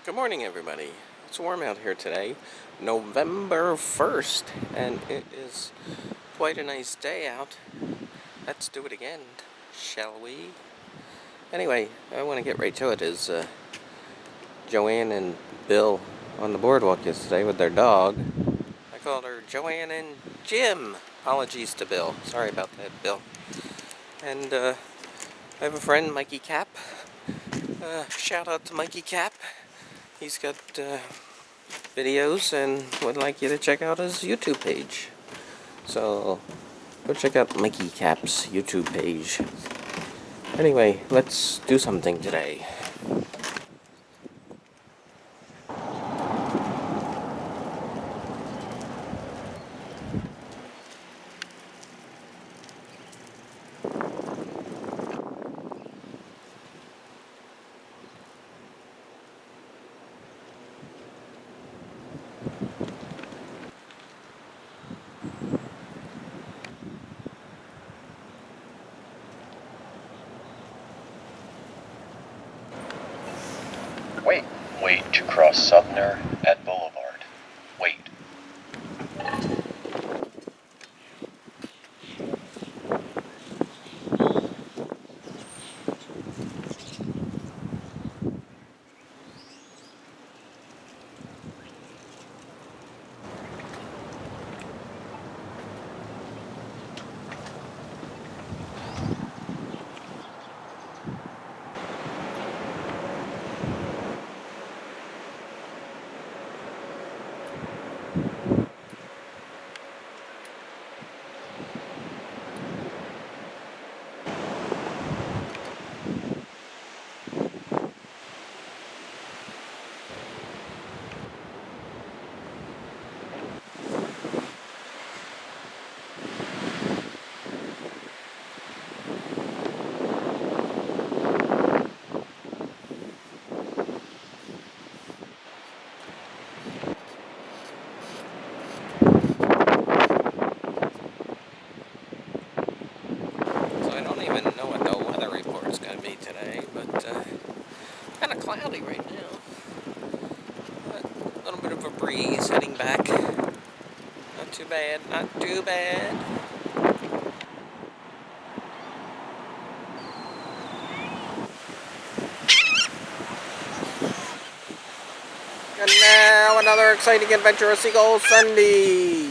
Good morning, everybody. It's warm out here today, November 1st, and it is quite a nice day out. Let's do it again, shall we? Anyway, I want to get right to it. Is Joanne and Bill on the boardwalk yesterday with their dog. I called her Joanne and Jim. Apologies to Bill. Sorry about that, Bill. And I have a friend, Mikey Cap. Shout out to Mikey Cap. He's got videos and would like you to check out his YouTube page. So go check out Mikey Cap's YouTube page. Anyway, let's do something today. Wait to cross Sumner at Boulevard. Wait. So I don't even know what the weather report's going to be today, but kind of cloudy right now. A little bit of a breeze heading back. Not too bad, not too bad. And now another exciting adventure of Seagull Sunday.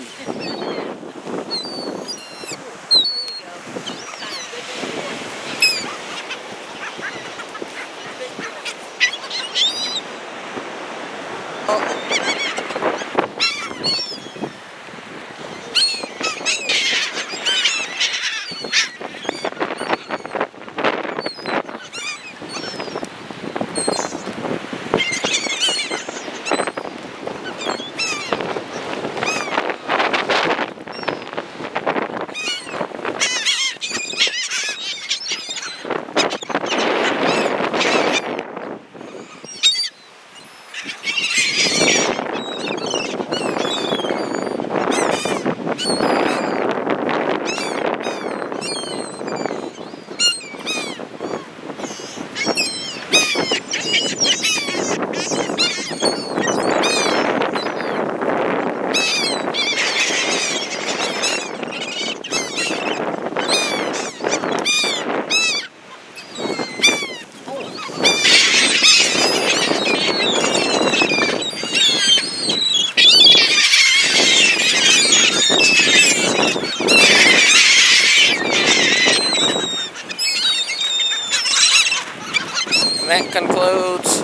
That concludes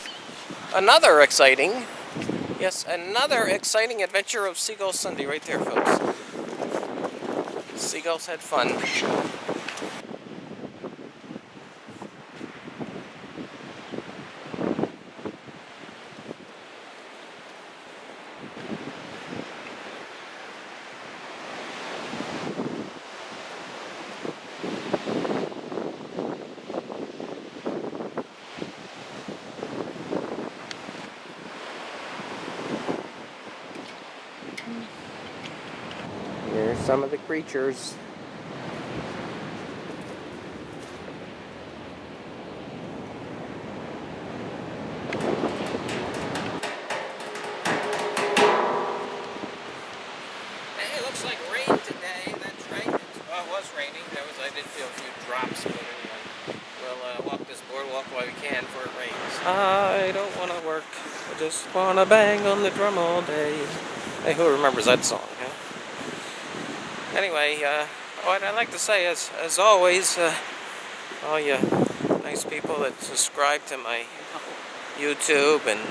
another exciting adventure of Seagull Sunday right there, folks. Seagulls had fun. Here's some of the creatures. I don't want to work. I just want to bang on the drum all day. Hey, who remembers that song, huh? Anyway, what I'd like to say is, as always, all you nice people that subscribe to my YouTube and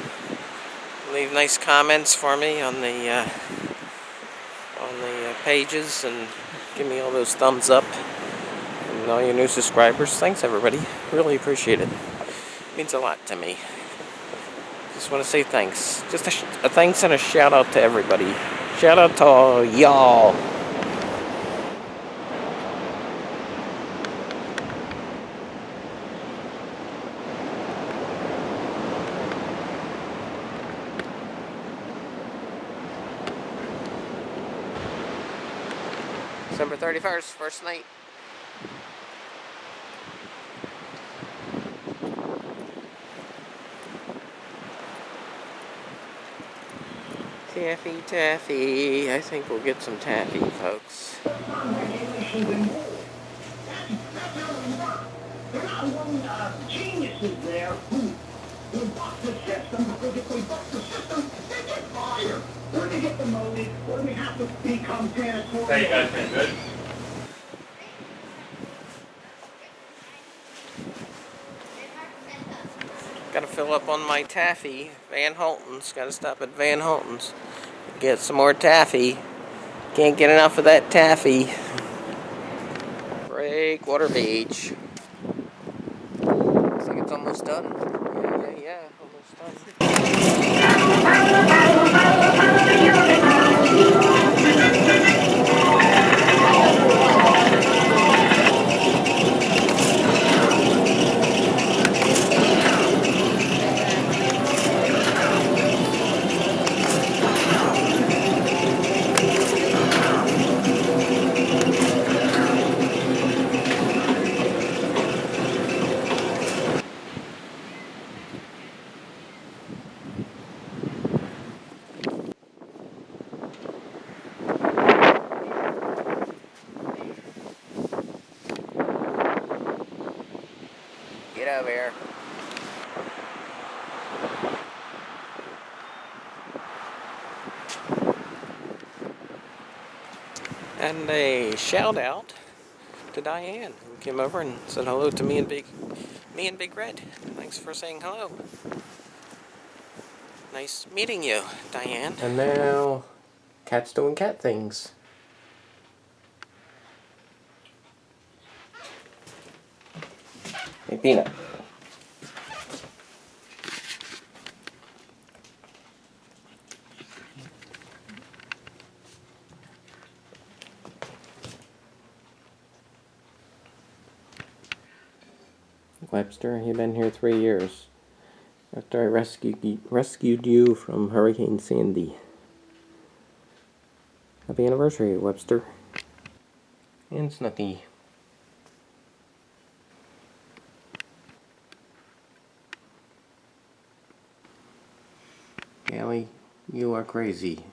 leave nice comments for me on the pages and give me all those thumbs up, and all your new subscribers. Thanks, everybody. Really appreciate it. Means a lot to me. Just want to say thanks. Just a thanks and a shout out to everybody. Shout out to all y'all. December 31st, first night. Taffy, taffy. I think we'll get some taffy, folks. They're not geniuses there who buck the system, because if we buck the system, they get fired. Or they get demoted, or we have to become janitorial. Hey, you guys been good? Gotta fill up on my taffy. Van Holtons. Gotta stop at Van Holtons. Get some more taffy. Can't get enough of that taffy. Breakwater Beach. Looks like it's almost done. Yeah, almost Get over here. And a shout out to Diane, who came over and said hello to me and Big Red. Thanks for saying hello. Nice meeting you, Diane. And now, cat's doing cat things. Hey, Peanut. Webster, you've been here 3 years. After I rescued you from Hurricane Sandy. Happy anniversary, Webster. And Snooky. Callie, you are crazy.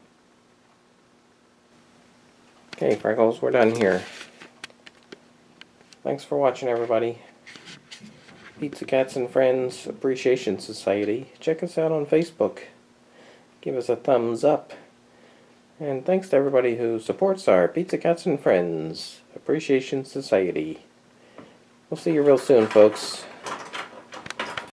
Okay, Freckles, we're done here. Thanks for watching, everybody. Pizza Cats and Friends Appreciation Society. Check us out on Facebook. Give us a thumbs up. And thanks to everybody who supports our Pizza Cats and Friends Appreciation Society. We'll see you real soon, folks.